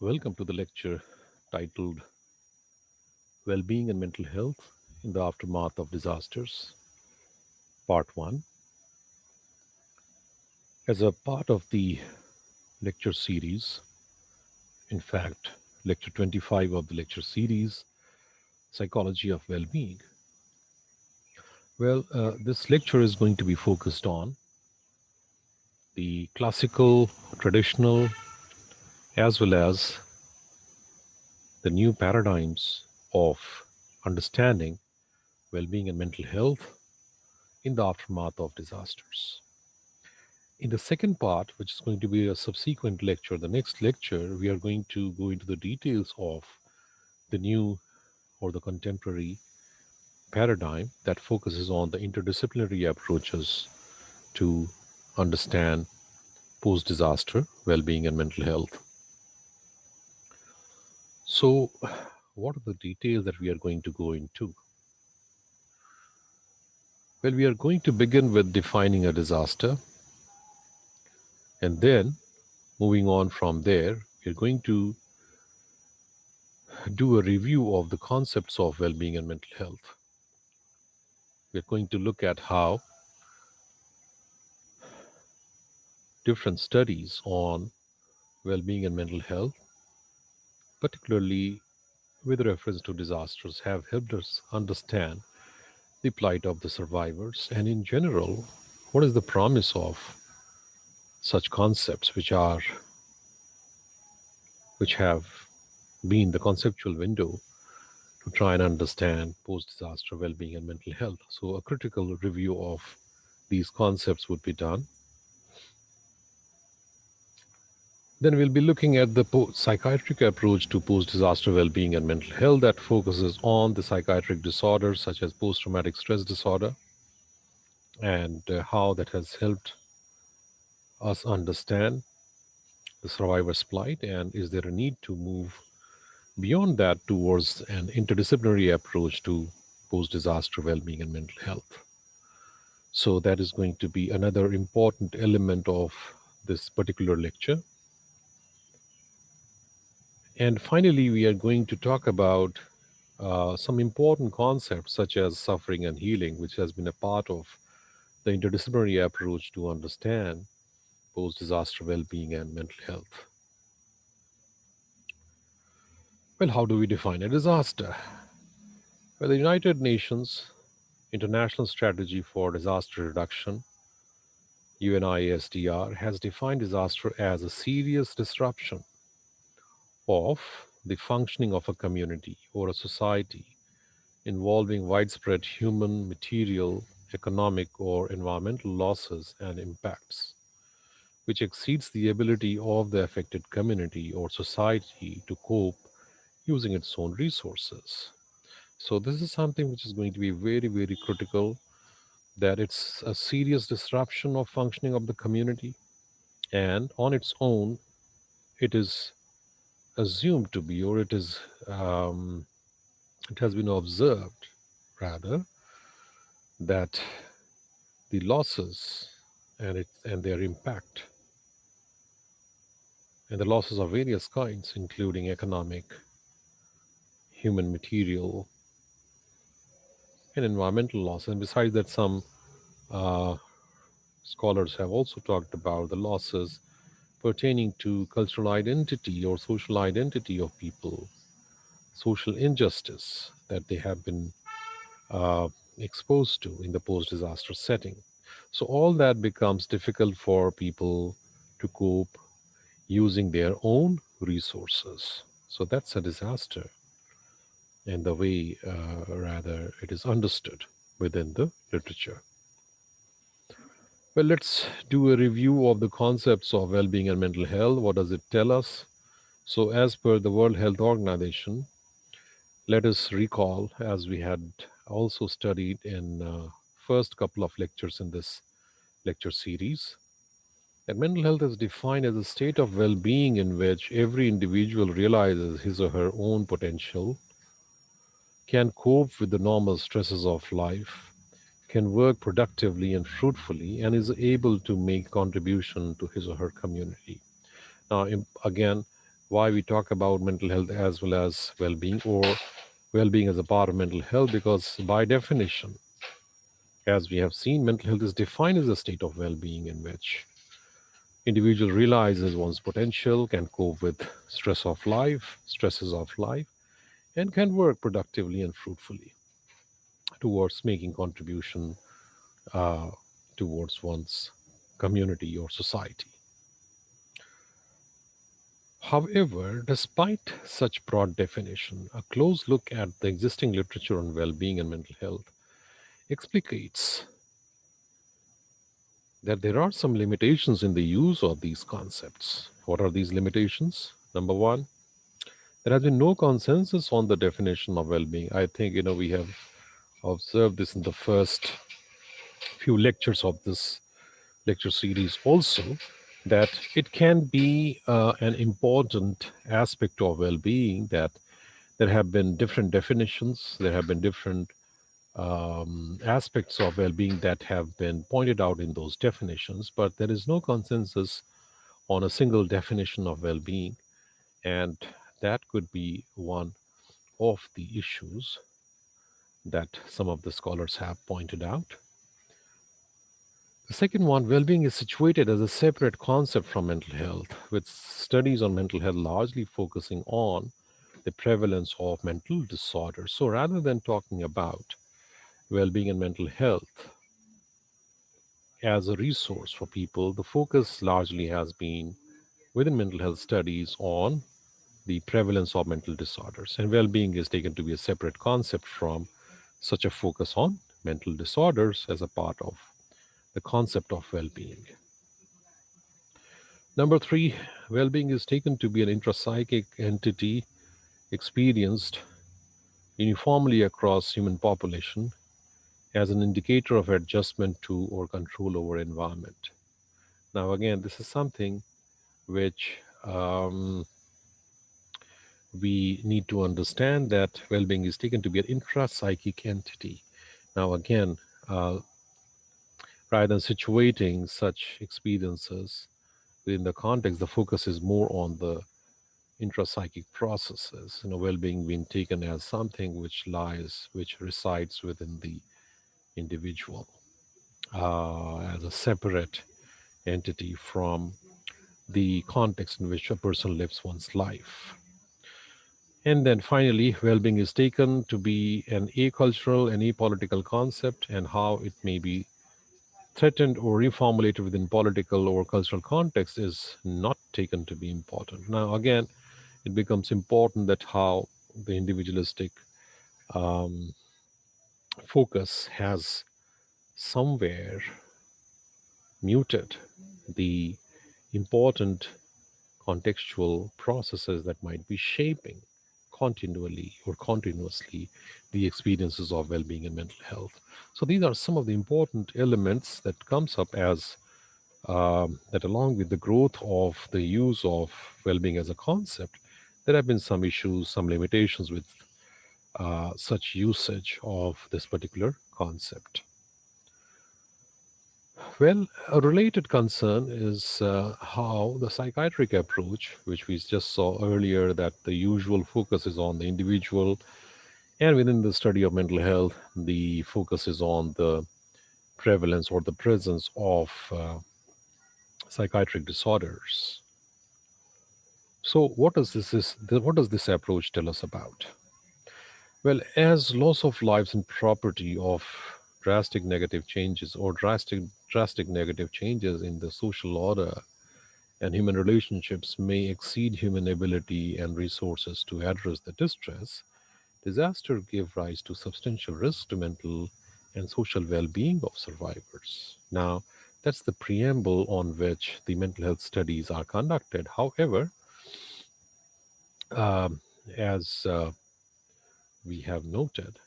Welcome to the lecture titled Well-Being and Mental Health in the Aftermath of Disasters, Part 1. As a part of the lecture series, in fact, lecture 25 of the lecture series, Psychology of Well-Being. This lecture is going to be focused on the classical, traditional, as well as the new paradigms of understanding well-being and mental health in the aftermath of disasters. In the second part, which is going to be a subsequent lecture, the next lecture, we are going to go into the details of the new or the contemporary paradigm that focuses on the interdisciplinary approaches to understand post disaster well being and mental health. So, what are the details that we are going to go into? Well, we are going to begin with defining a disaster, and then moving on from there, we are going to do a review of the concepts of well being and mental health. We're going to look at how different studies on well being and mental health, particularly with reference to disasters, have helped us understand the plight of the survivors and, in general, what is the promise of such concepts which have been the conceptual window to try and understand post disaster well being and mental health. So, a critical review of these concepts would be done. Then we'll be looking at the psychiatric approach to post-disaster well-being and mental health that focuses on the psychiatric disorders such as post-traumatic stress disorder and how that has helped us understand the survivor's plight, and is there a need to move beyond that towards an interdisciplinary approach to post-disaster well-being and mental health. So that is going to be another important element of this particular lecture. And finally, we are going to talk about some important concepts such as suffering and healing, which has been a part of the interdisciplinary approach to understand post disaster well being and mental health. Well, how do we define a disaster? Well, the United Nations International Strategy for Disaster Reduction, UNISDR, has defined disaster as a serious disruption of the functioning of a community or a society involving widespread human, material, economic, or environmental losses and impacts, which exceeds the ability of the affected community or society to cope using its own resources. So, this is something which is going to be very, very critical, that it's a serious disruption of functioning of the community, and on its own, it is assumed to be, or it has been observed rather, that the losses and their impact and the losses of various kinds, including economic, human, material, and environmental loss. And besides that, some uh, scholars have also talked about the losses pertaining to cultural identity or social identity of people, social injustice that they have been uh, exposed to in the post disaster setting. So, all that becomes difficult for people to cope using their own resources. So, that's a disaster, and the way, rather, it is understood within the literature. Well, let's do a review of the concepts of well being and mental health. What does it tell us? So, as per the World Health Organization, let us recall, as we had also studied in first couple of lectures in this lecture series, that mental health is defined as a state of well-being in which every individual realizes his or her own potential, can cope with the normal stresses of life, can work productively and fruitfully, and is able to make contribution to his or her community. Now, again, why we talk about mental health as well as well-being, or well-being as a part of mental health, because by definition, as we have seen, mental health is defined as a state of well-being in which individual realizes one's potential, can cope with stresses of life, and can work productively and fruitfully towards making contribution uh, towards one's community or society. However, despite such broad definition, a close look at the existing literature on well-being and mental health explicates that there are some limitations in the use of these concepts. What are these limitations? Number one, there has been no consensus on the definition of well-being. I think we have observed this in the first few lectures of this lecture series also, that it can be an important aspect of well-being, that there have been different definitions, there have been different aspects of well-being that have been pointed out in those definitions, but there is no consensus on a single definition of well-being, and that could be one of the issues that some of the scholars have pointed out. The second one, well being, is situated as a separate concept from mental health, with studies on mental health largely focusing on the prevalence of mental disorders. So rather than talking about well being and mental health as a resource for people, the focus largely has been within mental health studies on the prevalence of mental disorders. And well being is taken to be a separate concept from such a focus on mental disorders as a part of the concept of well being. Number three, well being is taken to be an intrapsychic entity experienced uniformly across human population as an indicator of adjustment to or control over environment. Now, again, this is something which we need to understand, that well being is taken to be an intrapsychic entity. Now, again, uh, rather than situating such experiences within the context, the focus is more on the intrapsychic processes, well-being being taken as something which resides within the individual, as a separate entity from the context in which a person lives one's life. And then finally, well-being is taken to be an acultural and apolitical concept, and how it may be threatened or reformulated within political or cultural context is not taken to be important. Now, again, it becomes important that how the individualistic focus has somewhere muted the important contextual processes that might be shaping continually or continuously the experiences of well-being and mental health. So these are some of the important elements that comes up as that, along with the growth of the use of well-being as a concept, there have been some issues, some limitations with such usage of this particular concept. Well, a related concern is how the psychiatric approach, which we just saw earlier, that the usual focus is on the individual, and within the study of mental health, the focus is on the prevalence or the presence of psychiatric disorders. So, what does this approach tell us about? Well, as loss of lives and property of drastic negative changes in the social order and human relationships may exceed human ability and resources to address the distress, disaster give rise to substantial risk to mental and social well-being of survivors. Now, that's the preamble on which the mental health studies are conducted. However, as we have noted,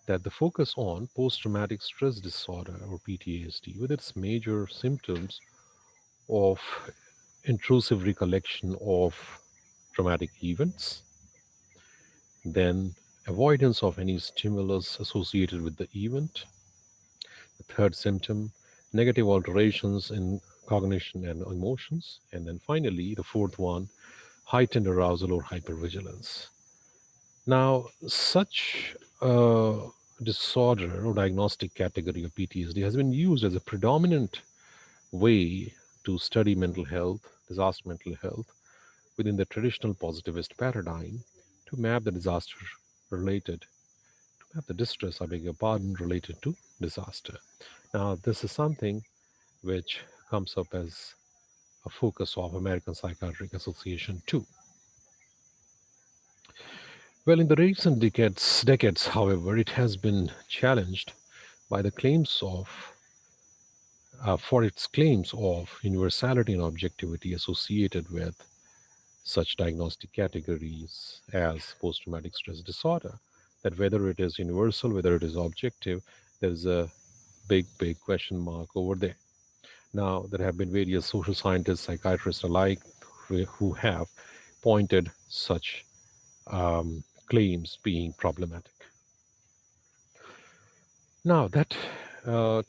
that the focus on post traumatic stress disorder or PTSD, with its major symptoms of intrusive recollection of traumatic events, then avoidance of any stimulus associated with the event. The third symptom, negative alterations in cognition and emotions. And then finally, the fourth one, heightened arousal or hypervigilance. Now, such a disorder or diagnostic category of PTSD has been used as a predominant way to study mental health, disaster mental health, within the traditional positivist paradigm to map the disaster related, to map the distress, I beg your pardon, related to disaster. Now, this is something which comes up as a focus of American Psychiatric Association too. Well, in the recent decades, however, it has been challenged by the claims of for its claims of universality and objectivity associated with such diagnostic categories as post-traumatic stress disorder. That whether it is universal, whether it is objective, there is a big question mark over there. Now, there have been various social scientists, psychiatrists alike, who have pointed such claims being problematic. Now, that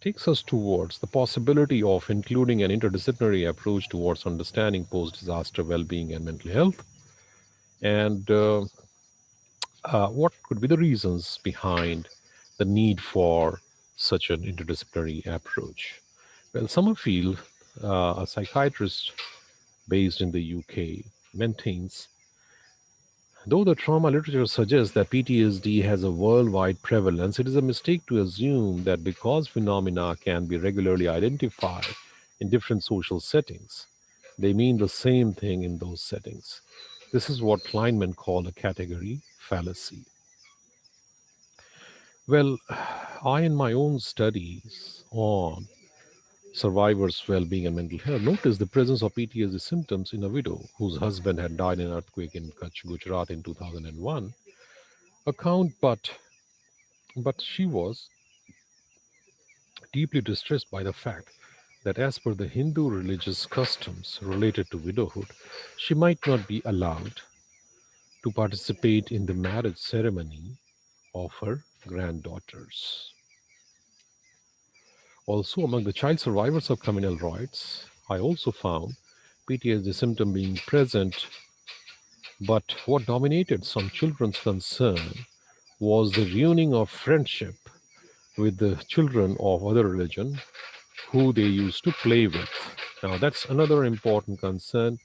takes us towards the possibility of including an interdisciplinary approach towards understanding post disaster well being and mental health. And what could be the reasons behind the need for such an interdisciplinary approach? Well, Summerfield, a psychiatrist based in the UK, maintains though the trauma literature suggests that PTSD has a worldwide prevalence, it is a mistake to assume that because phenomena can be regularly identified in different social settings, they mean the same thing in those settings. This is what Kleinman called a category fallacy. Well, I, in my own studies on survivors' well being and mental health, noticed the presence of PTSD symptoms in a widow whose husband had died in an earthquake in Kutch, Gujarat in 2001 account, but she was deeply distressed by the fact that, as per the Hindu religious customs related to widowhood, she might not be allowed to participate in the marriage ceremony of her granddaughters. Also, among the child survivors of communal rights, I also found PTSD symptom being present, but what dominated some children's concern was the ruining of friendship with the children of other religion who they used to play with. Now, that's another important concern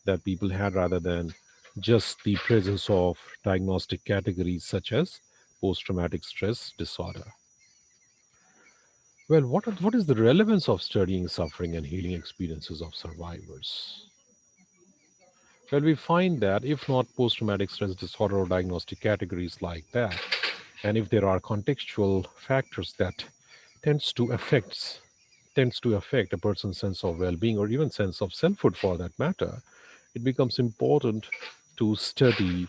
that people had rather than just the presence of diagnostic categories such as post traumatic stress disorder. Well, what is the relevance of studying suffering and healing experiences of survivors? Well, we find that if not post traumatic stress disorder or diagnostic categories like that, and if there are contextual factors that tends to affect tends to affect a person's sense of well-being or even sense of selfhood for that matter, it becomes important to study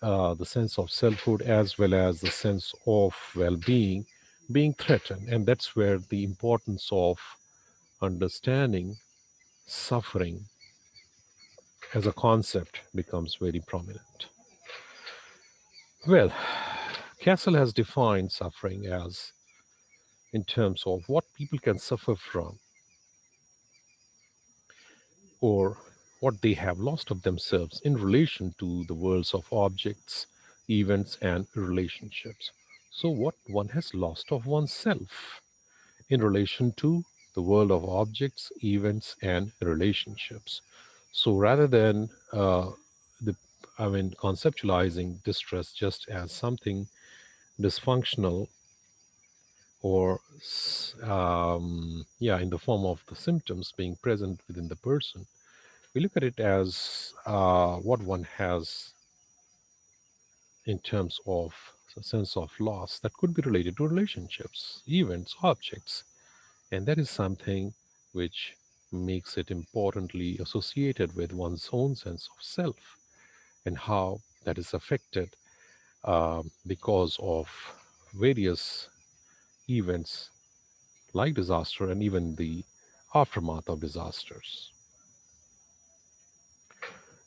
the sense of selfhood as well as the sense of well-being being threatened. And that's where the importance of understanding suffering as a concept becomes very prominent. Well, Castle has defined suffering as in terms of what people can suffer from or what they have lost of themselves in relation to the worlds of objects, events, and relationships. So, what one has lost of oneself in relation to the world of objects, events, and relationships. So, rather than the conceptualizing distress just as something dysfunctional or yeah, in the form of the symptoms being present within the person, we look at it as what one has in terms of a sense of loss that could be related to relationships, events, objects. And that is something which makes it importantly associated with one's own sense of self and how that is affected because of various events like disaster and even the aftermath of disasters.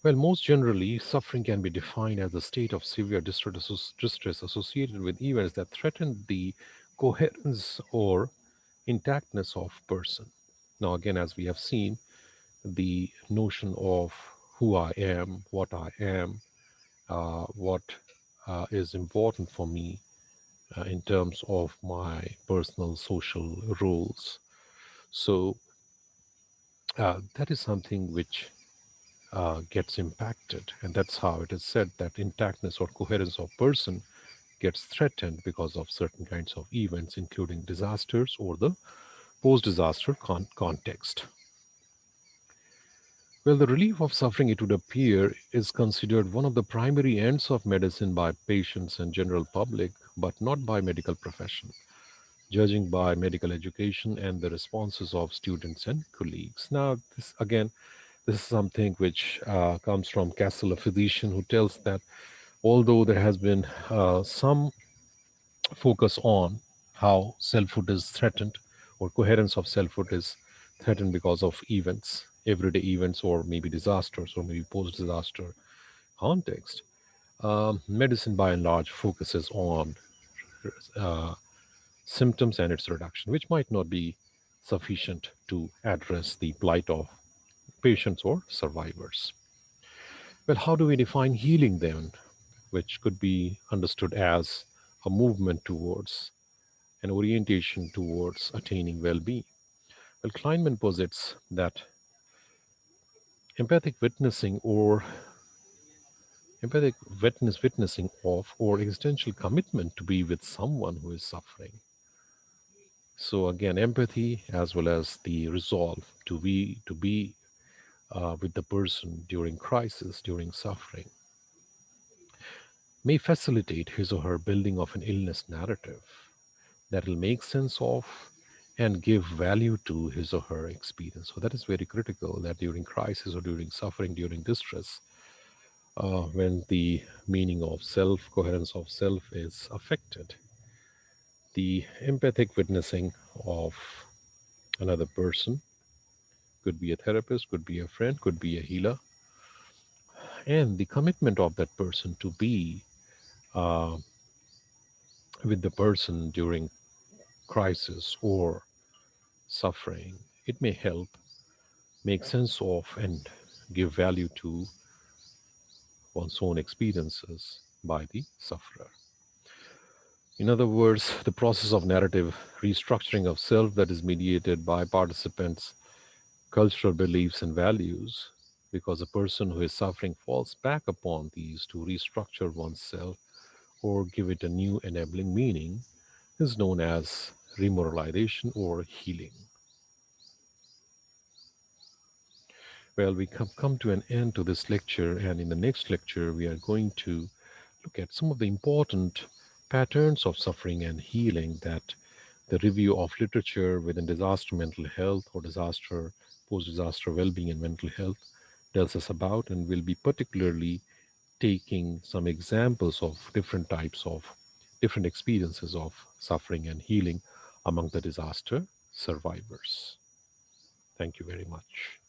Well, most generally, suffering can be defined as a state of severe distress associated with events that threaten the coherence or intactness of person. Now, again, as we have seen, the notion of who I am, what is important for me in terms of my personal social roles. So that is something which gets impacted, and that's how it is said that intactness or coherence of person gets threatened because of certain kinds of events, including disasters or the post-disaster context. Well, the relief of suffering, it would appear, is considered one of the primary ends of medicine by patients and general public, but not by medical profession, judging by medical education and the responses of students and colleagues. Now, this again, this is something which comes from Castle, a physician, who tells that although there has been some focus on how selfhood is threatened or coherence of selfhood is threatened because of events, everyday events, or maybe disasters, or maybe post disaster context. Medicine by and large focuses on uh, symptoms and its reduction, which might not be sufficient to address the plight of patients or survivors. Well, how do we define healing then, which could be understood as a movement towards an orientation towards attaining well being? Well, Kleinman posits that empathic witnessing or witnessing of or existential commitment to be with someone who is suffering. So again, empathy as well as the resolve to be with the person during crisis, during suffering, may facilitate his or her building of an illness narrative that will make sense of and give value to his or her experience. So that is very critical that during crisis or during suffering, during distress, when the meaning of self, coherence of self is affected, the empathic witnessing of another person could be a therapist, could be a friend, could be a healer, and the commitment of that person to be uh, with the person during crisis or suffering, it may help make sense of and give value to one's own experiences by the sufferer. In other words, the process of narrative restructuring of self that is mediated by participants' cultural beliefs and values, because a person who is suffering falls back upon these to restructure oneself or give it a new enabling meaning, is known as remoralization or healing. Well, we come to an end to this lecture, and in the next lecture, we are going to look at some of the important patterns of suffering and healing that the review of literature within disaster mental health or disaster post disaster well being and mental health tells us about, and we'll be particularly taking some examples of different types of different experiences of suffering and healing among the disaster survivors. Thank you very much.